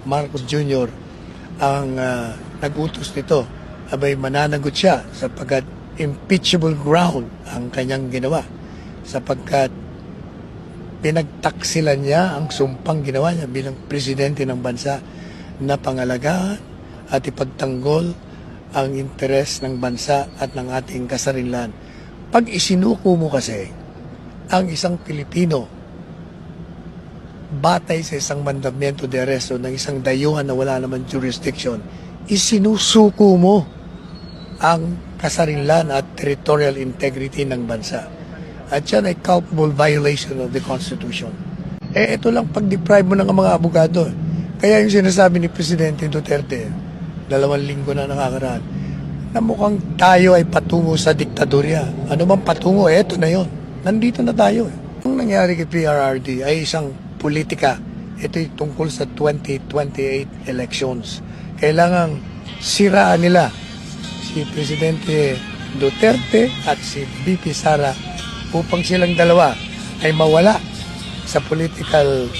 Marcos Jr. ang nag-utos nito. Abay mananagot siya sapagkat impeachable ground ang kanyang ginawa. Sapagkat pinagtaksilan niya ang sumpang ginawa niya bilang presidente ng bansa na pangalagaan at ipagtanggol ang interes ng bansa at ng ating kasarinlan. Pag isinuko mo kasi ang isang Pilipino batay sa isang mandamiento de arresto ng isang dayuhan na wala naman jurisdiction, isinusuko mo ang kasarinlan at territorial integrity ng bansa. At yan ay culpable violation of the Constitution. Ito lang pag-deprive mo ng mga abogado. Kaya yung sinasabi ni Presidente Duterte, 2 linggo na nakakaraan, na mukhang tayo ay patungo sa diktadorya. Ano man patungo, eto na yon. Nandito na tayo. Ang nangyari kay PRRD ay isang politika. Ito'y tungkol sa 2028 elections. Kailangang siraan nila si Presidente Duterte at si VP Sara upang silang dalawa ay mawala sa political